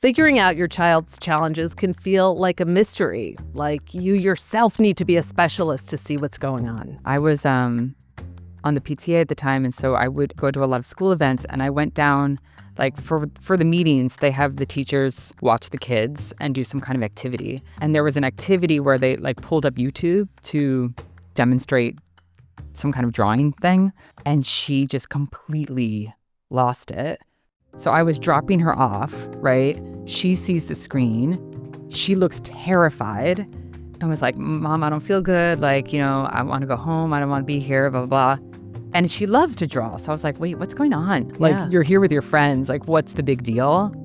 Figuring out your child's challenges can feel like a mystery, like you yourself need to be a specialist to see what's going on. I was on the PTA at the time, and so I would go to a lot of school events, and I went down, like for the meetings, they have the teachers watch the kids and do some kind of activity. And there was an activity where they like pulled up YouTube to demonstrate some kind of drawing thing, and she just completely lost it. So I was dropping her off, right? She sees the screen. She looks terrified and was like, Mom, I don't feel good. Like, I want to go home. I don't want to be here, blah, blah, blah. And she loves to draw. So I was like, wait, what's going on? Like, you're here with your friends. Like, what's the big deal?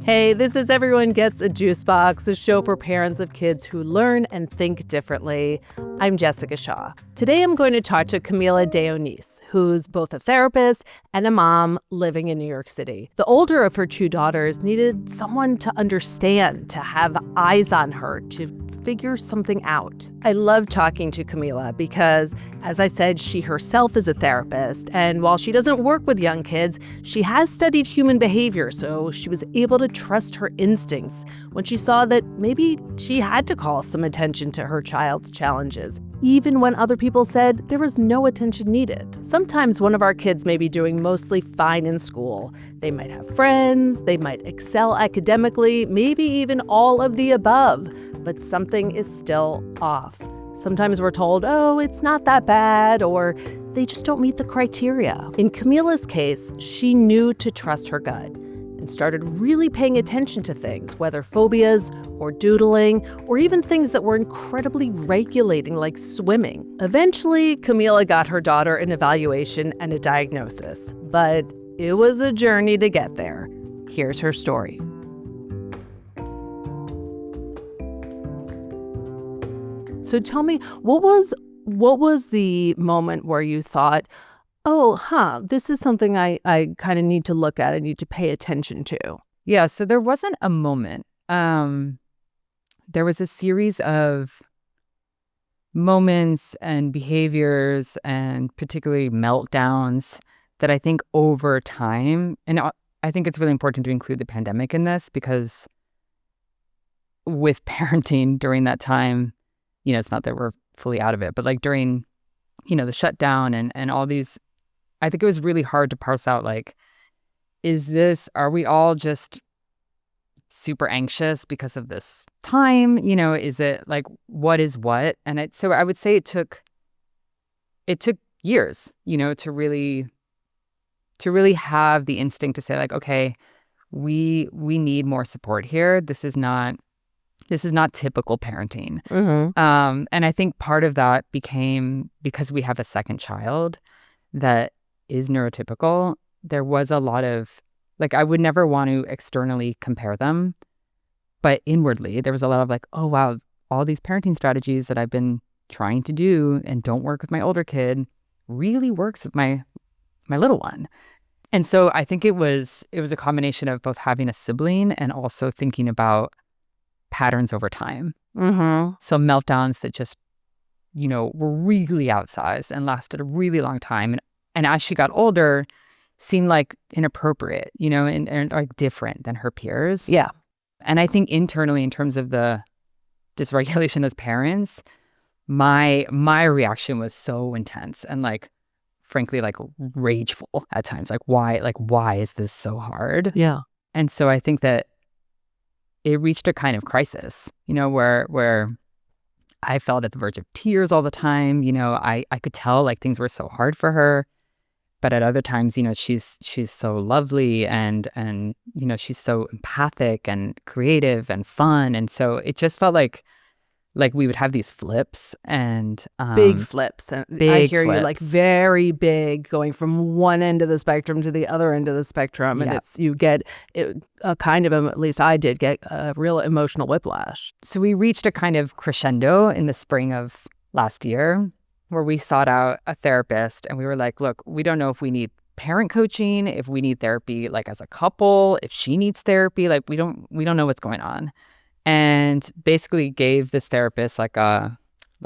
Hey, this is Everyone Gets a Juice Box, a show for parents of kids who learn and think differently. I'm Jessica Shaw. Today I'm going to talk to Camila de Onis, who's both a therapist and a mom living in New York City. The older of her two daughters needed someone to understand, to have eyes on her, to figure something out. I love talking to Camila because, as I said, she herself is a therapist, and while she doesn't work with young kids, she has studied human behavior, so she was able to trust her instincts when she saw that maybe she had to call some attention to her child's challenges, even when other people said there was no attention needed. Sometimes one of our kids may be doing mostly fine in school. They might have friends, they might excel academically, maybe even all of the above, but something is still off. Sometimes we're told, oh, it's not that bad, or they just don't meet the criteria. In Camila's case, she knew to trust her gut and started really paying attention to things, whether phobias or doodling, or even things that were incredibly regulating, like swimming. Eventually, Camila got her daughter an evaluation and a diagnosis, but it was a journey to get there. Here's her story. So tell me, what was the moment where you thought, this is something I kind of need to look at, I need to pay attention to? Yeah, so there wasn't a moment. There was a series of moments and behaviors and particularly meltdowns that I think over time, and I think it's really important to include the pandemic in this because with parenting during that time, it's not that we're fully out of it, but like during, the shutdown and all these, I think it was really hard to parse out, like, are we all just super anxious because of this time? Is it like, what is what? And so I would say it took years, to really have the instinct to say like, okay, we need more support here. This is not typical parenting. Mm-hmm. And I think part of that became because we have a second child that is neurotypical. There was a lot of, like, I would never want to externally compare them, but inwardly there was a lot of like, oh, wow, all these parenting strategies that I've been trying to do and don't work with my older kid really works with my little one. And so I think it was a combination of both having a sibling and also thinking about patterns over time. Mm-hmm. So meltdowns that just, were really outsized and lasted a really long time. And as she got older, seemed like inappropriate, and like different than her peers. Yeah. And I think internally, in terms of the dysregulation as parents, my reaction was so intense and like, frankly, like rageful at times. Like, why is this so hard? Yeah. And so I think that it reached a kind of crisis, where I felt at the verge of tears all the time. I could tell like things were so hard for her, but at other times, she's so lovely and she's so empathic and creative and fun. And so it just felt like we would have these flips and big flips. And I hear flips. You like very big, going from one end of the spectrum to the other end of the spectrum. And you get a kind of, at least I did get a real emotional whiplash. So we reached a kind of crescendo in the spring of last year where we sought out a therapist and we were like, look, we don't know if we need parent coaching, if we need therapy like as a couple, if she needs therapy, like we don't know what's going on. And basically gave this therapist like a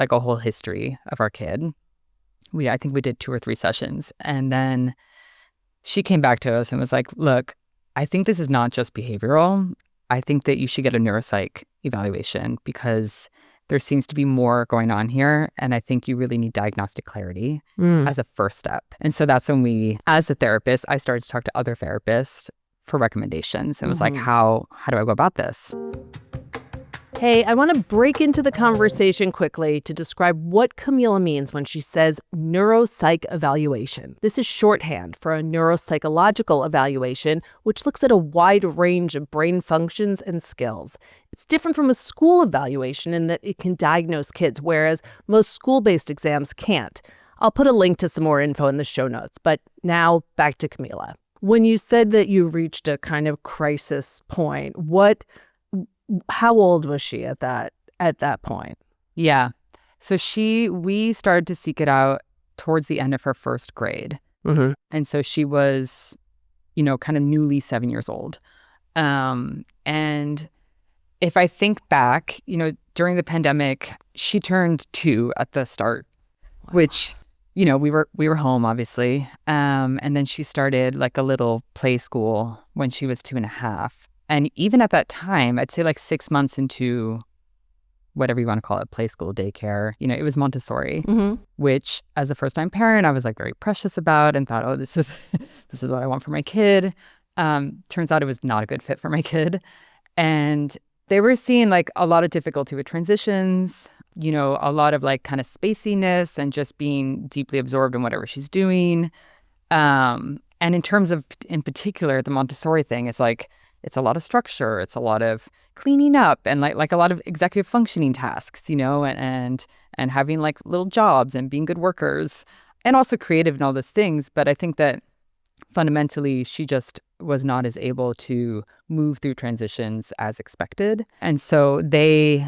whole history of our kid. I think we did 2 or 3 sessions. And then she came back to us and was like, look, I think this is not just behavioral. I think that you should get a neuropsych evaluation because there seems to be more going on here. And I think you really need diagnostic clarity as a first step. And so that's when as a therapist, I started to talk to other therapists for recommendations. It was like, how do I go about this? Hey, I want to break into the conversation quickly to describe what Camila means when she says neuropsych evaluation. This is shorthand for a neuropsychological evaluation, which looks at a wide range of brain functions and skills. It's different from a school evaluation in that it can diagnose kids, whereas most school-based exams can't. I'll put a link to some more info in the show notes, but now back to Camila. When you said that you reached a kind of crisis point, how old was she at that point? Yeah. So we started to seek it out towards the end of her first grade. And so she was, kind of newly 7 years old. And if I think back, during the pandemic, she turned 2 at the start, which, we were home, obviously. And then she started like a little play school when she was 2.5. And even at that time, I'd say like 6 months into whatever you want to call it, play school, daycare, it was Montessori, which as a first-time parent, I was like very precious about and thought, oh, this is what I want for my kid. Turns out it was not a good fit for my kid. And they were seeing like a lot of difficulty with transitions, a lot of like kind of spaciness and just being deeply absorbed in whatever she's doing. And in terms of, in particular, the Montessori thing is like, it's a lot of structure. It's a lot of cleaning up and like a lot of executive functioning tasks, and having like little jobs and being good workers and also creative and all those things. But I think that fundamentally, she just was not as able to move through transitions as expected. And so they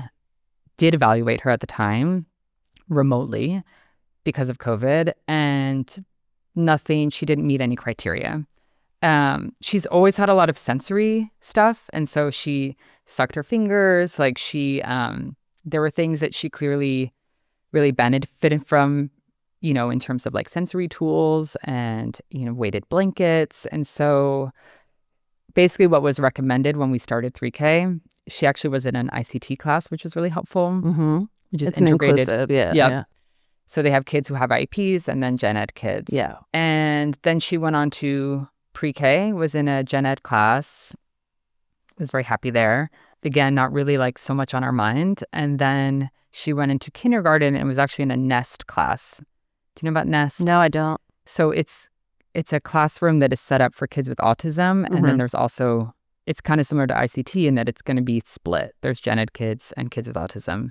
did evaluate her at the time remotely because of COVID, and she didn't meet any criteria. She's always had a lot of sensory stuff. And so she sucked her fingers. Like there were things that she clearly really benefited from, in terms of like sensory tools and, weighted blankets. And so basically what was recommended when we started 3K, she actually was in an ICT class, which was really helpful. Which is it's integrated. Inclusive, yeah. Yep. Yeah. So they have kids who have IEPs and then gen ed kids. Yeah. And then she went on to pre-K, was in a gen ed class, was very happy there. Again, not really like so much on our mind. And then she went into kindergarten and was actually in a NEST class. Do you know about NEST? No, I don't. So it's a classroom that is set up for kids with autism. And then there's also, it's kind of similar to ICT in that it's going to be split. There's gen ed kids and kids with autism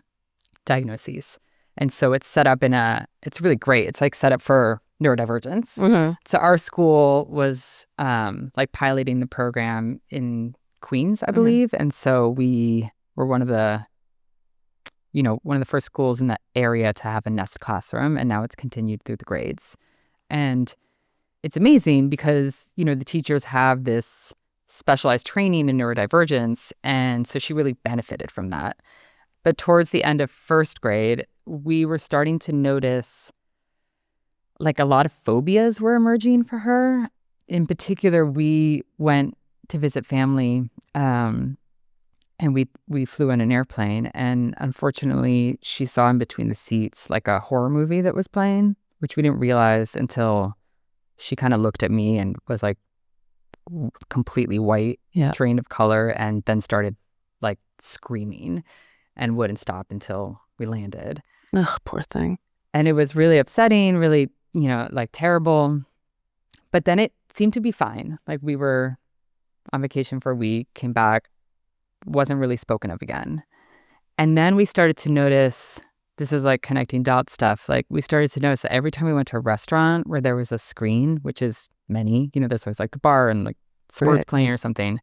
diagnoses. And so it's set up it's really great. It's like set up for neurodivergence. So our school was like piloting the program in Queens, I believe. And so we were one of the first schools in that area to have a NEST classroom. And now it's continued through the grades. And it's amazing because, the teachers have this specialized training in neurodivergence. And so she really benefited from that. But towards the end of first grade, we were starting to notice like a lot of phobias were emerging for her. In particular, we went to visit family and we flew in an airplane. And unfortunately, she saw in between the seats like a horror movie that was playing, which we didn't realize until she kind of looked at me and was like completely white, drained of color, and then started like screaming and wouldn't stop until we landed. Ugh, poor thing. And it was really upsetting, really, like terrible. But then it seemed to be fine. Like we were on vacation for a week, came back, wasn't really spoken of again. And then we started to notice, this is like connecting dot stuff. Like we started to notice that every time we went to a restaurant where there was a screen, which is many, there's always like the bar and like sports playing or something,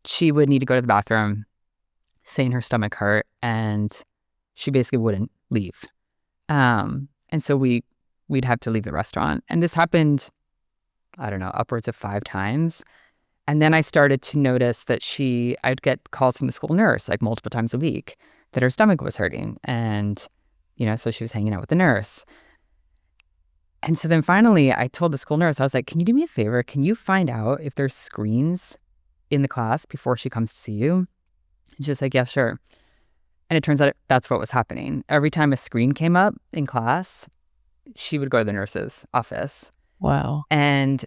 she would need to go to the bathroom, saying her stomach hurt, and she basically wouldn't leave. And so we'd have to leave the restaurant. And this happened, I don't know, upwards of 5 times. And then I started to notice that I'd get calls from the school nurse like multiple times a week that her stomach was hurting. And, so she was hanging out with the nurse. And so then finally I told the school nurse, I was like, can you do me a favor? Can you find out if there's screens in the class before she comes to see you? And she was like, yeah, sure. And it turns out that's what was happening. Every time a screen came up in class, she would go to the nurse's office. Wow. And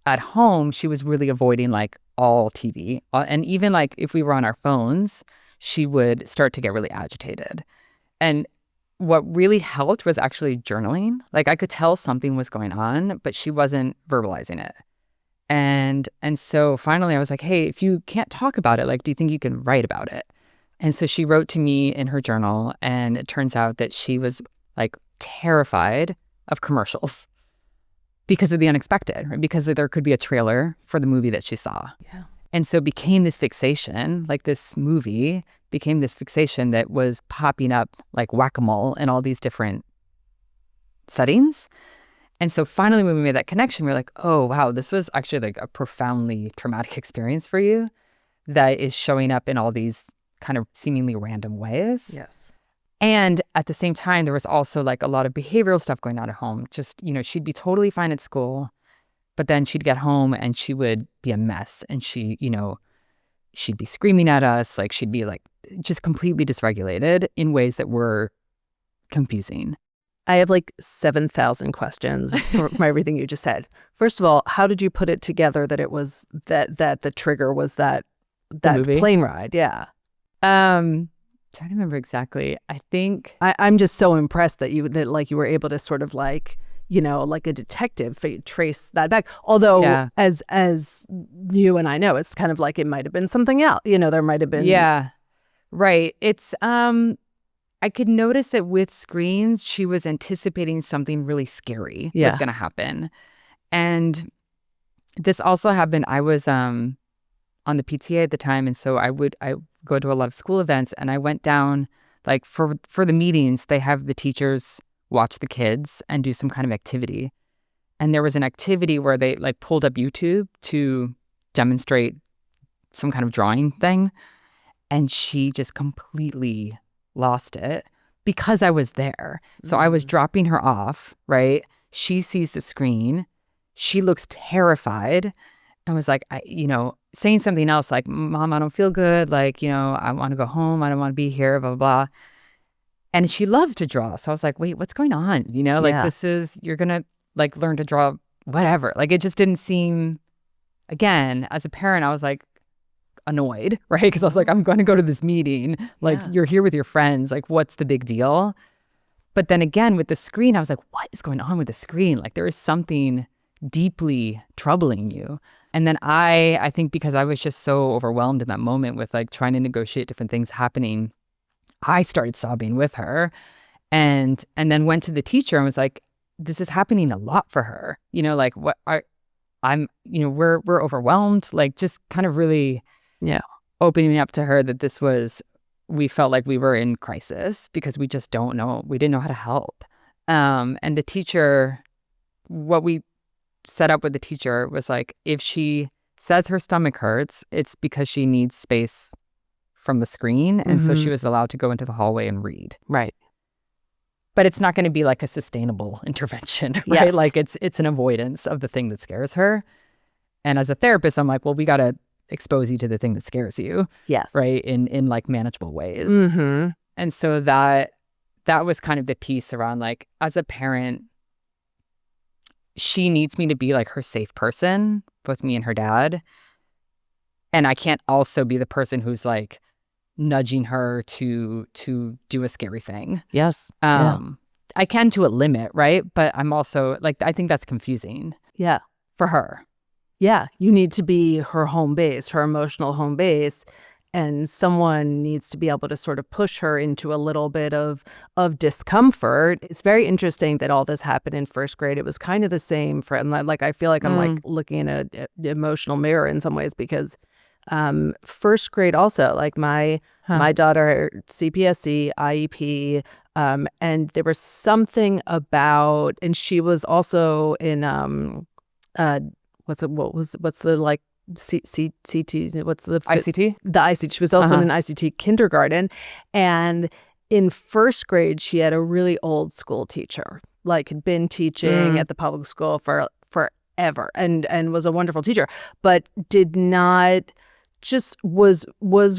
at home, she was really avoiding like all TV. And even like if we were on our phones, she would start to get really agitated. And what really helped was actually journaling. Like I could tell something was going on, but she wasn't verbalizing it. And so finally I was like, hey, if you can't talk about it, like, do you think you can write about it? And so she wrote to me in her journal, and it turns out that she was like terrified of commercials because of the unexpected, right? Because there could be a trailer for the movie that she saw. Yeah. And so it became this fixation, like this movie became this fixation that was popping up like whack-a-mole in all these different settings. And so finally when we made that connection, we were like, oh, wow, this was actually like a profoundly traumatic experience for you that is showing up in all these kind of seemingly random ways. Yes. And at the same time, there was also like a lot of behavioral stuff going on at home. Just, she'd be totally fine at school, but then she'd get home and she would be a mess. And she'd be screaming at us. Like she'd be like just completely dysregulated in ways that were confusing. I have like 7,000 questions from everything you just said. First of all, how did you put it together that it was that the trigger was that plane ride? Yeah. Trying to remember exactly. I think I'm just so impressed that you were able to sort of like, like a detective trace that back. Although as you and I know, it's kind of like it might have been something else. There might have been. Yeah. Right. It's I could notice that with screens, she was anticipating something really scary was going to happen. And this also happened. I was on the PTA at the time. And so I go to a lot of school events, and I went down like for the meetings, they have the teachers watch the kids and do some kind of activity. And there was an activity where they like pulled up YouTube to demonstrate some kind of drawing thing. And she just completely lost it because I was there. So I was dropping her off, right? She sees the screen. She looks terrified and was like, saying something else like, Mom, I don't feel good. Like, I want to go home. I don't want to be here, blah, blah, blah. And she loves to draw. So I was like, wait, what's going on? You're going to like learn to draw whatever. Like it just didn't seem, again, as a parent, I was like annoyed, right? Because I was like, I'm going to go to this meeting. Like you're here with your friends. Like what's the big deal? But then again, with the screen, I was like, what is going on with the screen? Like there is something deeply troubling you. And then I think because I was just so overwhelmed in that moment with like trying to negotiate different things happening, I started sobbing with her and then went to the teacher and was like, this is happening a lot for her. We're overwhelmed, like just kind of really opening up to her that we felt like we were in crisis because we just didn't know how to help. And the teacher, what we set up with the teacher was like, if she says her stomach hurts, it's because she needs space from the screen. And so she was allowed to go into the hallway and read. Right. But it's not going to be like a sustainable intervention, right? Yes. Like it's an avoidance of the thing that scares her. And as a therapist, I'm like, well, we got to expose you to the thing that scares you. Yes. Right. In like manageable ways. Mm-hmm. And so that was kind of the piece around like, as a parent, she needs me to be like her safe person, both me and her dad. And I can't also be the person who's like nudging her to do a scary thing. Yes. I can to a limit, right? But I'm also like, I think that's confusing. Yeah. For her. Yeah. You need to be her home base, her emotional home base. And someone needs to be able to sort of push her into a little bit of discomfort. It's very interesting that all this happened in first grade. It was kind of the same for, like, I feel like I'm like looking at an emotional mirror in some ways because first grade also, like my daughter, CPSC, IEP, and there was something about, and she was also in, what's the like, CT, what's the ICT? The ICT. She was also in an ICT kindergarten. And in first grade, she had a really old school teacher, like had been teaching at the public school for forever and was a wonderful teacher, but did not just was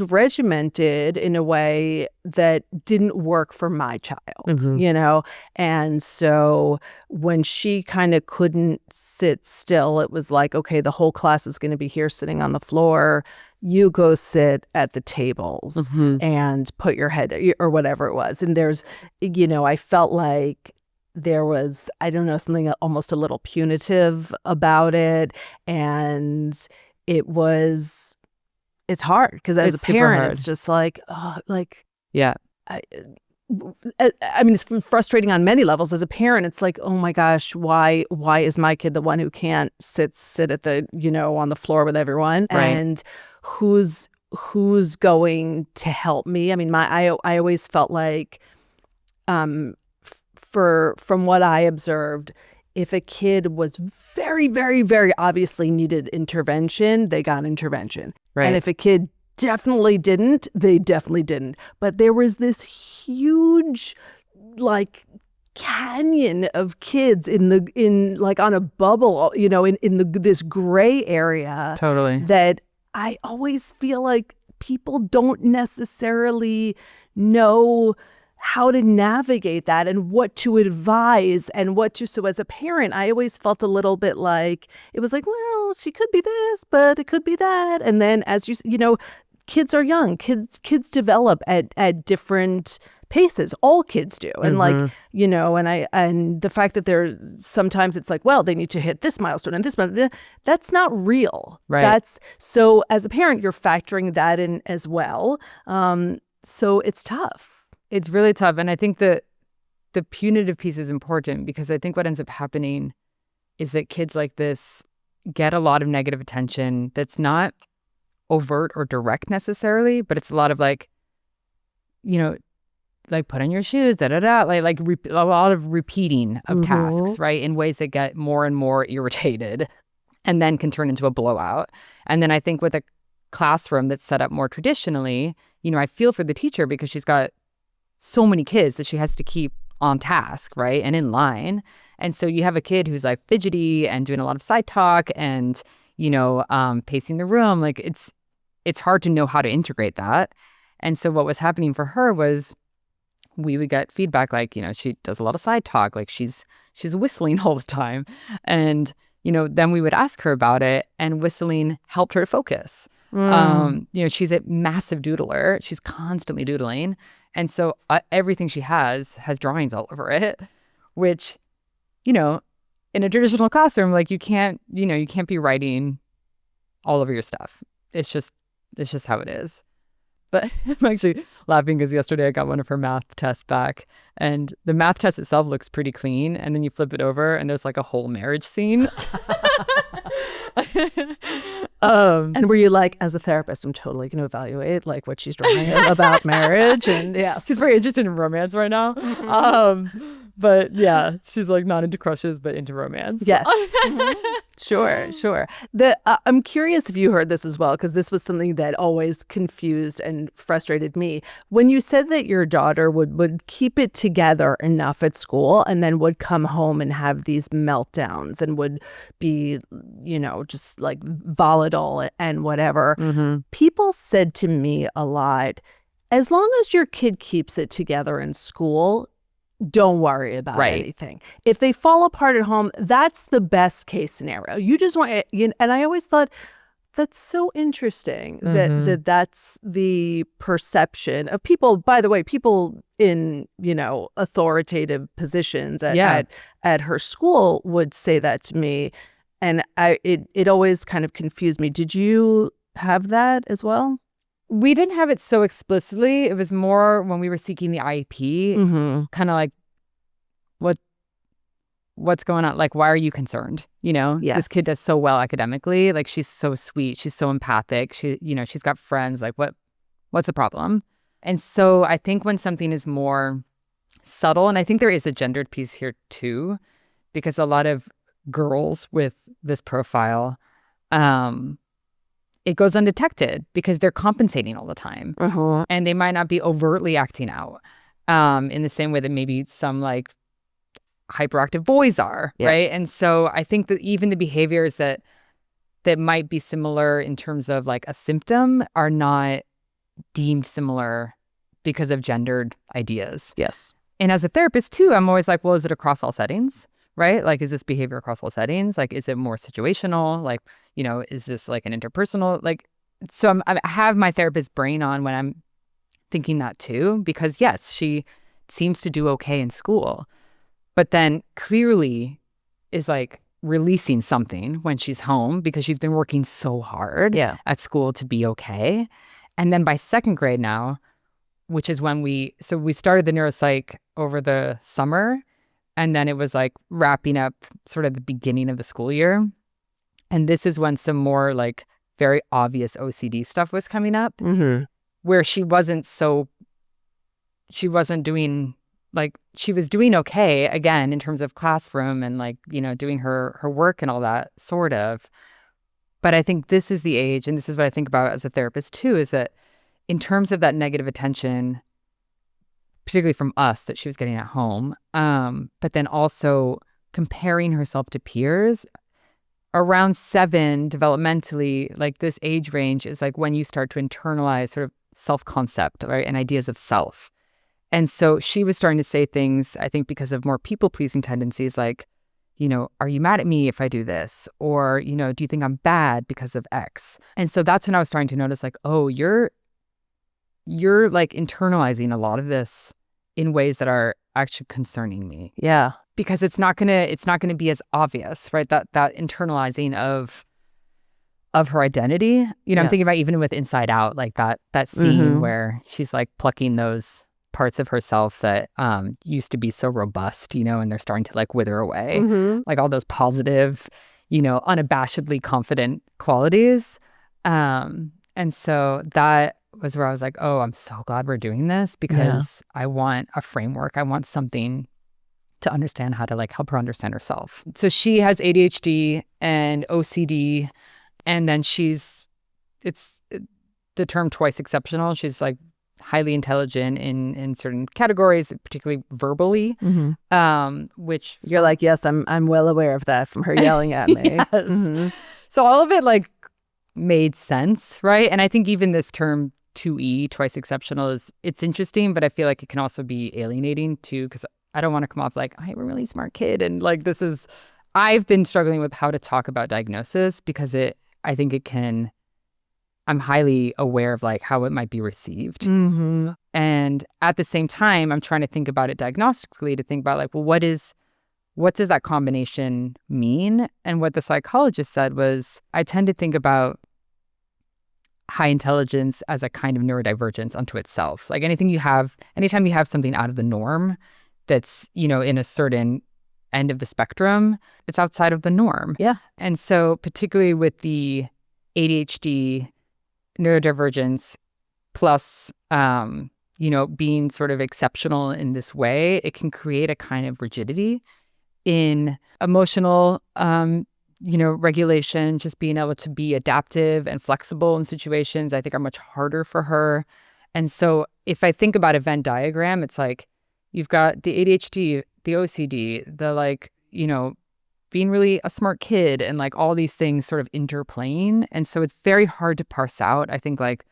regimented in a way that didn't work for my child, you know? And so when she kind of couldn't sit still, it was like, okay, the whole class is going to be here sitting on the floor. You go sit at the tables and put your head, or whatever it was. And there's, you know, I felt like there was, I don't know, something almost a little punitive about it. And it's hard because as a parent, it's just like, oh, like, yeah. I mean, it's frustrating on many levels. As a parent, it's like, oh my gosh, why is my kid the one who can't sit at the, you know, on the floor with everyone? Right. And who's going to help me? I mean, I always felt like, from what I observed, if a kid was very, very, very obviously needed intervention, they got intervention. Right. And if a kid definitely didn't, they definitely didn't. But there was this huge, like, canyon of kids in like on a bubble, you know, in this gray area. Totally. That I always feel like people don't necessarily know how to navigate that and what to advise and so as a parent, I always felt a little bit like, it was like, well, she could be this, but it could be that. And then as you know, kids are young, kids develop at different paces. All kids do. And like, you know, and the fact that sometimes it's like, well, they need to hit this milestone and this milestone, that's not real. Right. So as a parent, you're factoring that in as well. So it's tough. It's really tough. And I think that the punitive piece is important because I think what ends up happening is that kids like this get a lot of negative attention that's not overt or direct necessarily, but it's a lot of like, you know, like put on your shoes, da-da-da, like a lot of repeating of tasks, right, in ways that get more and more irritated and then can turn into a blowout. And then I think with a classroom that's set up more traditionally, you know, I feel for the teacher because she's got so many kids that she has to keep on task, right, and in line. And so you have a kid who's like fidgety and doing a lot of side talk and, you know, pacing the room. Like it's hard to know how to integrate that. And so what was happening for her was we would get feedback like, you know, she does a lot of side talk, like she's whistling all the time. And, you know, then we would ask her about it and whistling helped her to focus. You know, she's a massive doodler. She's constantly doodling. And so everything she has drawings all over it, which, you know, in a traditional classroom, like you can't be writing all over your stuff. It's just how it is. But I'm actually laughing because yesterday I got one of her math tests back and the math test itself looks pretty clean. And then you flip it over and there's like a whole marriage scene. And were you like, as a therapist, I'm totally going to evaluate like what she's drawing about marriage? And yeah, she's very interested in romance right now. But yeah, she's like not into crushes, but into romance. Yes. Sure. I'm curious if you heard this as well, because this was something that always confused and frustrated me. When you said that your daughter would keep it together enough at school and then would come home and have these meltdowns and would be, you know, just like volatile and whatever, people said to me a lot, as long as your kid keeps it together in school, don't worry about anything. If they fall apart at home, that's the best case scenario. You just want, and I always thought that's so interesting that's the perception of people. By the way, people in, you know, authoritative positions at her school would say that to me, and it always kind of confused me. Did you have that as well? We didn't have it so explicitly. It was more when we were seeking the IEP, kind of like, what's going on? Like, why are you concerned? You know, this kid does so well academically. Like, she's so sweet. She's so empathic. She's got friends. Like, what's the problem? And so I think when something is more subtle, and I think there is a gendered piece here too, because a lot of girls with this profile, it goes undetected because they're compensating all the time. And they might not be overtly acting out in the same way that maybe some like hyperactive boys are, right? And so I think that even the behaviors that that might be similar in terms of like a symptom are not deemed similar because of gendered ideas. Yes. And as a therapist too, I'm always like, well, is it across all settings, right? Like, is this behavior across all settings? Like, is it more situational? Like, is this like an interpersonal? Like, so I have my therapist brain on when I'm thinking that too, because yes, she seems to do okay in school, but then clearly is like releasing something when she's home because she's been working so hard at school to be okay. And then by second grade now, which is when we started the neuropsych over the summer, and then it was like wrapping up sort of the beginning of the school year. And this is when some more like very obvious OCD stuff was coming up, where she wasn't doing, like, she was doing okay, again, in terms of classroom and like, doing her work and all that sort of. But I think this is the age, and this is what I think about as a therapist too, is that in terms of that negative attention, particularly from us that she was getting at home, but then also comparing herself to peers, around 7 developmentally, like this age range is like when you start to internalize sort of self-concept, right, and ideas of self. And so she was starting to say things, I think, because of more people-pleasing tendencies, like, are you mad at me if I do this? Or, do you think I'm bad because of X? And so that's when I was starting to notice, like, oh, you're like internalizing a lot of this in ways that are actually concerning me. Yeah. Because it's not gonna be as obvious, right? That internalizing of her identity. I'm thinking about even with Inside Out, like that scene where she's like plucking those parts of herself that used to be so robust, and they're starting to like wither away. Like all those positive, unabashedly confident qualities. And so that was where I was like, oh, I'm so glad we're doing this, because I want a framework. I want something to understand how to like help her understand herself. So she has ADHD and OCD, and then it's the term twice exceptional. She's like highly intelligent in certain categories, particularly verbally, which you're like, yes, I'm well aware of that from her yelling at me. Yes. So all of it like made sense, right? And I think even this term 2E, twice exceptional, it's interesting, but I feel like it can also be alienating too, because I don't want to come off like I'm a really smart kid. And like I've been struggling with how to talk about diagnosis, because I'm highly aware of like how it might be received. And at the same time, I'm trying to think about it diagnostically, to think about like, well, what does that combination mean? And what the psychologist said was, I tend to think about high intelligence as a kind of neurodivergence unto itself. Like anytime you have something out of the norm that's, in a certain end of the spectrum, it's outside of the norm. Yeah. And so particularly with the ADHD neurodivergence plus, being sort of exceptional in this way, it can create a kind of rigidity in emotional, regulation, just being able to be adaptive and flexible in situations, I think are much harder for her. And so if I think about a Venn diagram, it's like you've got the ADHD, the OCD, the like, being really a smart kid, and like all these things sort of interplaying. And so it's very hard to parse out, I think, like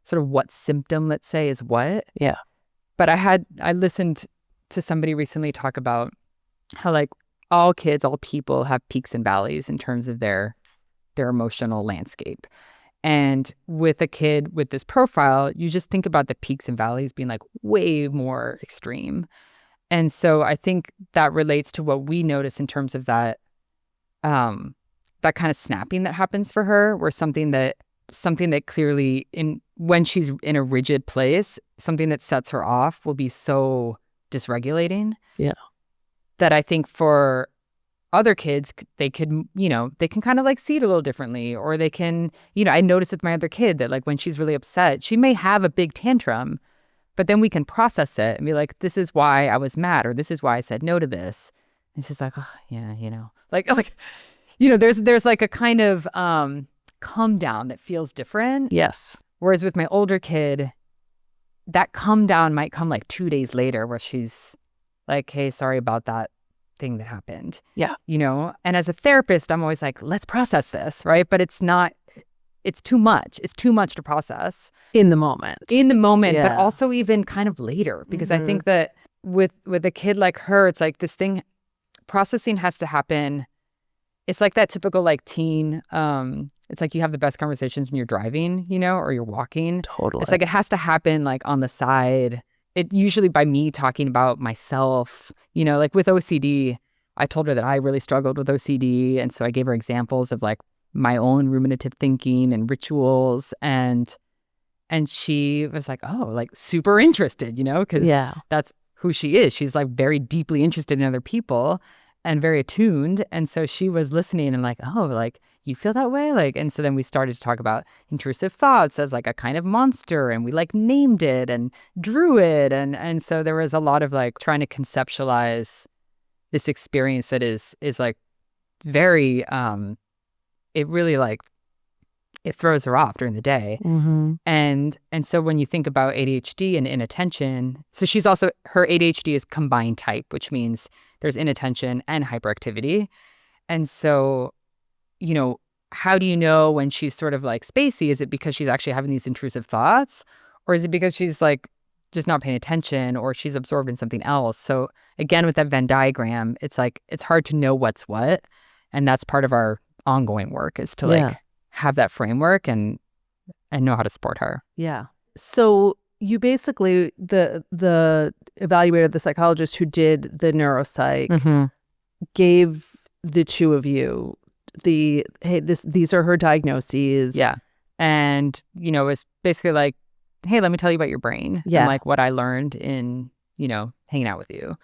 sort of what symptom, let's say, is what. Yeah. But I listened to somebody recently talk about how like all kids, all people have peaks and valleys in terms of their emotional landscape. And with a kid with this profile, you just think about the peaks and valleys being like way more extreme. And so I think that relates to what we notice in terms of that kind of snapping that happens for her, where something that clearly when she's in a rigid place, something that sets her off will be so dysregulating. Yeah. That I think for other kids, they can kind of like see it a little differently, or they can, I noticed with my other kid that like when she's really upset, she may have a big tantrum, but then we can process it and be like, this is why I was mad, or this is why I said no to this. And she's like, oh, yeah, there's like a kind of come down that feels different. Yes. Whereas with my older kid, that come down might come like 2 days later, where she's like, hey, sorry about that thing that happened. Yeah. And as a therapist, I'm always like, let's process this, right? But it's too much. It's too much to process. In the moment. But also even kind of later, because I think that with a kid like her, it's like this thing, processing has to happen. It's like that typical like teen, it's like you have the best conversations when you're driving, or you're walking. Totally. It's like it has to happen like on the side. It usually by me talking about myself, like with OCD, I told her that I really struggled with OCD. And so I gave her examples of like my own ruminative thinking and rituals. And she was like, oh, like super interested, because that's who she is. She's like very deeply interested in other people and very attuned. And so she was listening and like, oh, like you feel that way? Like, and so then we started to talk about intrusive thoughts as like a kind of monster, and we like named it and drew it. And so there was a lot of like trying to conceptualize this experience that is like very, it really like, it throws her off during the day. And so when you think about ADHD and inattention, so she's also, her ADHD is combined type, which means there's inattention and hyperactivity. And so, how do you know when she's sort of like spacey? Is it because she's actually having these intrusive thoughts? Or is it because she's like just not paying attention, or she's absorbed in something else? So again, with that Venn diagram, it's like, it's hard to know what's what. And that's part of our ongoing work, is to like have that framework and know how to support her. Yeah. So you basically, the evaluator, the psychologist who did the neuropsych, gave the two of you these are her diagnoses. Yeah. And, it's basically like, hey, let me tell you about your brain. Yeah. And like what I learned in, hanging out with you.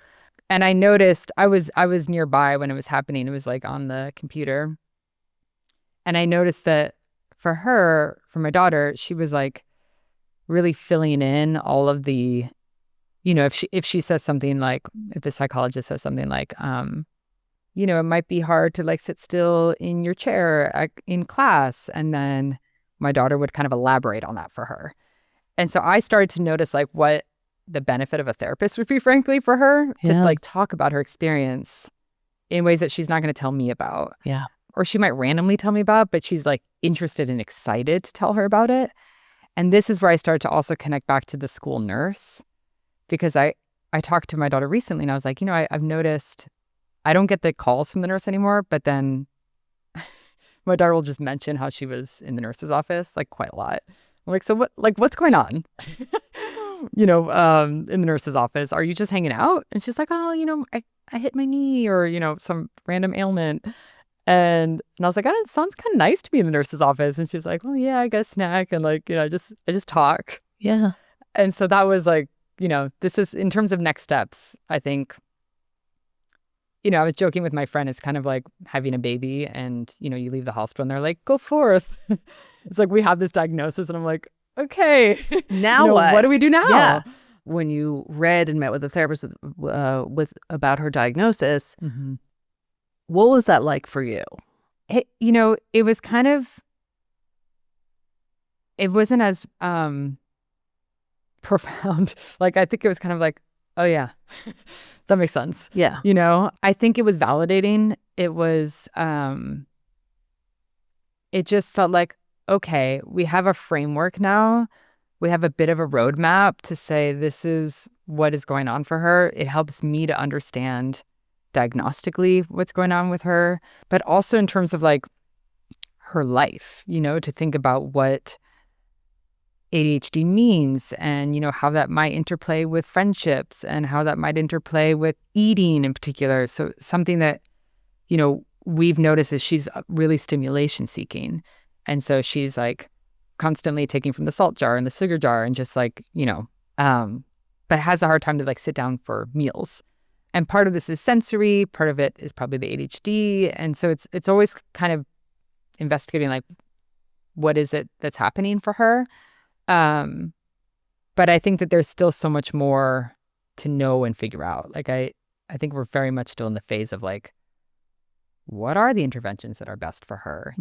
And I noticed I was nearby when it was happening. It was like on the computer. And I noticed that for my daughter, she was like really filling in all of the, if she says something like, if the psychologist says something like, it might be hard to like sit still in your chair in class. And then my daughter would kind of elaborate on that for her. And so I started to notice like what the benefit of a therapist would be, frankly, for her to like talk about her experience in ways that she's not going to tell me about. Yeah. Or she might randomly tell me about, but she's like interested and excited to tell her about it. And this is where I started to also connect back to the school nurse, because I talked to my daughter recently and I was like, I've noticed I don't get the calls from the nurse anymore, but then my daughter will just mention how she was in the nurse's office like quite a lot. I'm like, so what's going on? In the nurse's office, are you just hanging out? And she's like, oh, I hit my knee, or, some random ailment. And I was like, oh, it sounds kind of nice to be in the nurse's office. And she's like, well, yeah, I got a snack. And like, I just talk. Yeah. And so that was like, this is in terms of next steps, I think, I was joking with my friend, it's kind of like having a baby and, you leave the hospital and they're like, go forth. It's like, we have this diagnosis. And I'm like, okay, now what? What do we do now? Yeah. When you read and met with a therapist with about her diagnosis, what was that like for you? It was kind of, it wasn't as profound. Like, I think it was kind of like, oh yeah, that makes sense. Yeah. I think it was validating. It was, it just felt like, okay, we have a framework now. We have a bit of a roadmap to say this is what is going on for her. It helps me to understand diagnostically what's going on with her, but also in terms of like her life, to think about what ADHD means and, how that might interplay with friendships and how that might interplay with eating in particular. So something that, we've noticed is she's really stimulation seeking. And so she's like constantly taking from the salt jar and the sugar jar and just like, but has a hard time to like sit down for meals. And part of this is sensory, part of it is probably the ADHD. And so it's always kind of investigating like, what is it that's happening for her? But I think that there's still so much more to know and figure out. Like, I think we're very much still in the phase of like, what are the interventions that are best for her,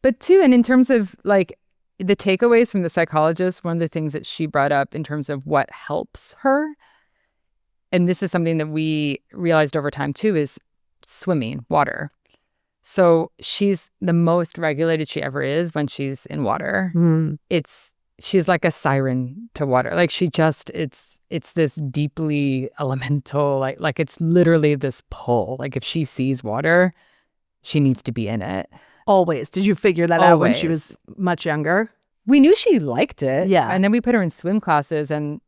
But too, and in terms of like the takeaways from the psychologist, one of the things that she brought up in terms of what helps her and this is something that we realized over time too, is swimming, water. So she's the most regulated she ever is when she's in water. She's like a siren to water. Like it's this deeply elemental, like it's literally this pull. Like if she sees water, she needs to be in it. Always. Did you figure that out when she was much younger? We knew she liked it. Yeah. And then we put her in swim classes and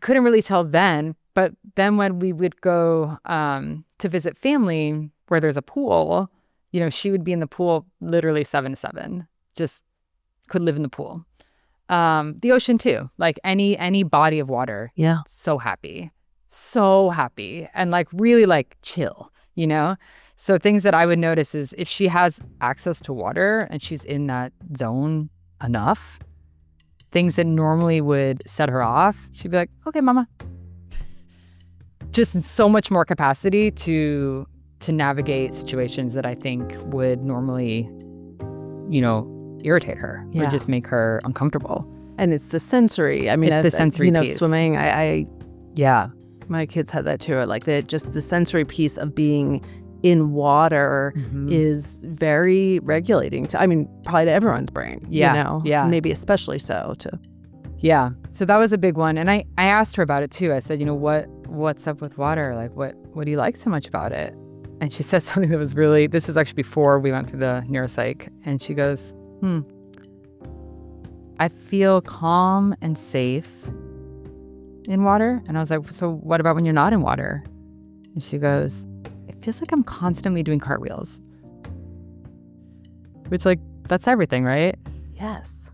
couldn't really tell then. But then when we would go to visit family where there's a pool, she would be in the pool literally 7 to 7. Just could live in the pool. The ocean too, like any body of water. Yeah. So happy, and like really like chill, So things that I would notice is if she has access to water and she's in that zone enough, things that normally would set her off, she'd be like, okay, mama. Just so much more capacity to navigate situations that I think would normally, irritate her or just make her uncomfortable. And it's the sensory. I mean, it's the sensory piece. Swimming. Yeah. My kids had that too. Like just the sensory piece of being in water is very regulating probably to everyone's brain. Yeah. Yeah. Maybe especially so to. Yeah. So that was a big one. And I asked her about it too. I said, what's up with water? Like, what do you like so much about it? And she said something that was really, this is actually before we went through the neuropsych. And she goes, I feel calm and safe in water. And I was like, so what about when you're not in water? And she goes, it feels like I'm constantly doing cartwheels. Which, like, that's everything, right? Yes.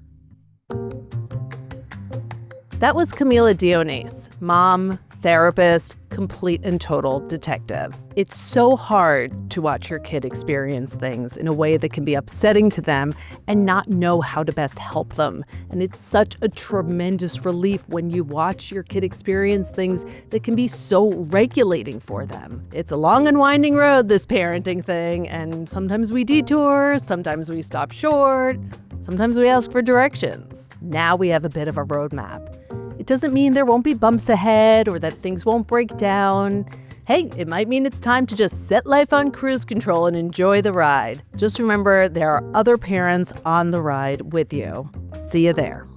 That was Camila de Onis, mom, therapist, complete and total detective. It's so hard to watch your kid experience things in a way that can be upsetting to them and not know how to best help them. And it's such a tremendous relief when you watch your kid experience things that can be so regulating for them. It's a long and winding road, this parenting thing, and sometimes we detour, sometimes we stop short, sometimes we ask for directions. Now we have a bit of a roadmap. It doesn't mean there won't be bumps ahead or that things won't break down. Hey, it might mean it's time to just set life on cruise control and enjoy the ride. Just remember, there are other parents on the ride with you. See you there.